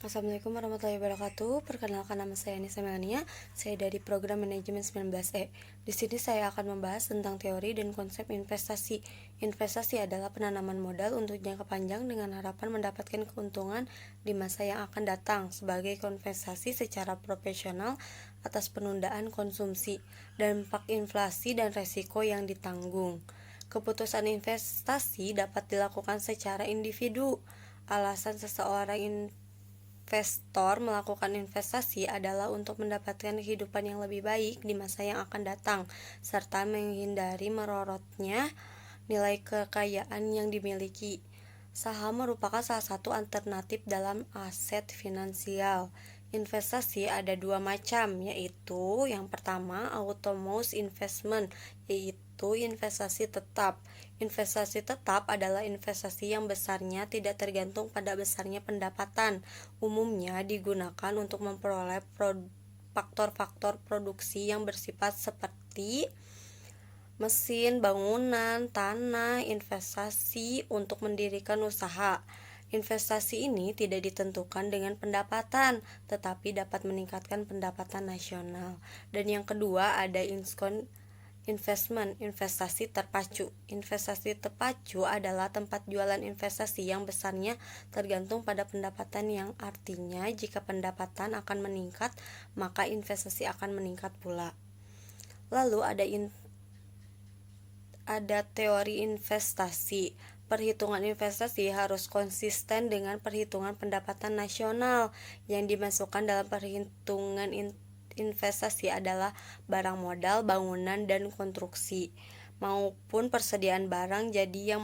Assalamualaikum warahmatullahi wabarakatuh. Perkenalkan, nama saya Nisa Melania. Saya dari Program Manajemen 19E. Di sini saya akan membahas tentang teori dan konsep investasi. Investasi adalah penanaman modal untuk jangka panjang dengan harapan mendapatkan keuntungan di masa yang akan datang sebagai kompensasi secara profesional atas penundaan konsumsi, dampak inflasi dan resiko yang ditanggung. Keputusan investasi dapat dilakukan secara individu. Alasan seseorang investor melakukan investasi adalah untuk mendapatkan kehidupan yang lebih baik di masa yang akan datang, serta menghindari merorotnya nilai kekayaan yang dimiliki. Saham merupakan salah satu alternatif dalam aset finansial. Investasi ada dua macam, yaitu yang pertama autonomous investment, yaitu investasi tetap. Investasi tetap adalah investasi yang besarnya tidak tergantung pada besarnya pendapatan. Umumnya digunakan untuk memperoleh faktor-faktor produksi yang bersifat seperti mesin, bangunan, tanah, investasi untuk mendirikan usaha. Investasi ini tidak ditentukan dengan pendapatan, tetapi dapat meningkatkan pendapatan nasional. Dan yang kedua ada investment, investasi terpacu. Investasi terpacu adalah tempat jualan investasi yang besarnya tergantung pada pendapatan, yang artinya jika pendapatan akan meningkat, maka investasi akan meningkat pula. Lalu ada teori investasi. Perhitungan investasi harus konsisten dengan perhitungan pendapatan nasional. Yang dimasukkan dalam perhitungan investasi adalah barang modal, bangunan, dan konstruksi, maupun persediaan barang jadi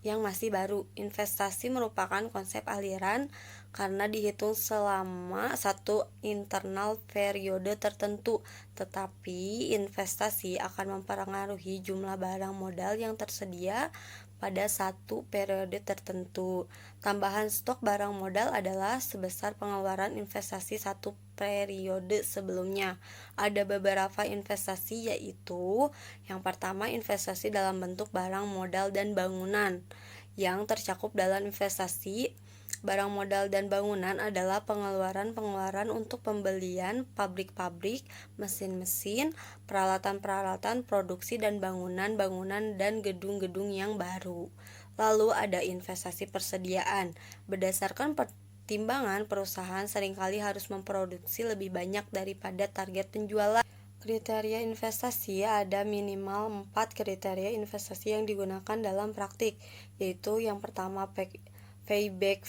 yang masih baru. Investasi merupakan konsep aliran karena dihitung selama satu internal periode tertentu, tetapi investasi akan mempengaruhi jumlah barang modal yang tersedia pada satu periode tertentu. Tambahan stok barang modal adalah sebesar pengeluaran investasi satu periode sebelumnya. Ada beberapa investasi, yaitu yang pertama investasi dalam bentuk barang modal dan bangunan. Yang tercakup dalam investasi barang modal dan bangunan adalah pengeluaran untuk pembelian pabrik-pabrik, mesin-mesin, peralatan-peralatan produksi, dan bangunan-bangunan dan gedung-gedung yang baru. Lalu ada investasi persediaan. Berdasarkan pertimbangan, perusahaan seringkali harus memproduksi lebih banyak daripada target penjualan. Kriteria investasi ada minimal 4 kriteria investasi yang digunakan dalam praktik, yaitu yang pertama payback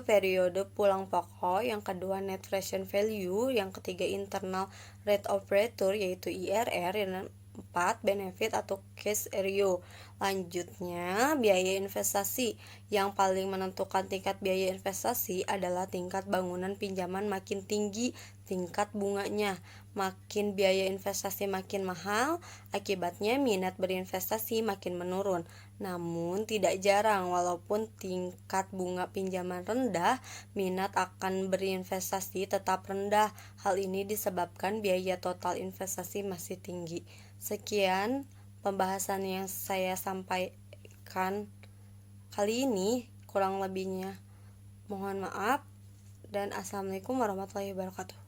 periode pulang pokok, yang kedua net present value, yang ketiga internal rate of return yaitu IRR, yang empat benefit atau cash ratio. Lanjutnya, biaya investasi. Yang paling menentukan tingkat biaya investasi adalah tingkat bangunan pinjaman makin tinggi tingkat bunganya. Makin biaya investasi makin mahal, akibatnya minat berinvestasi makin menurun. Namun tidak jarang, walaupun tingkat bunga pinjaman rendah, minat akan berinvestasi tetap rendah. Hal ini disebabkan biaya total investasi masih tinggi. Sekian pembahasan yang saya sampaikan kali ini, kurang lebihnya mohon maaf, dan assalamualaikum warahmatullahi wabarakatuh.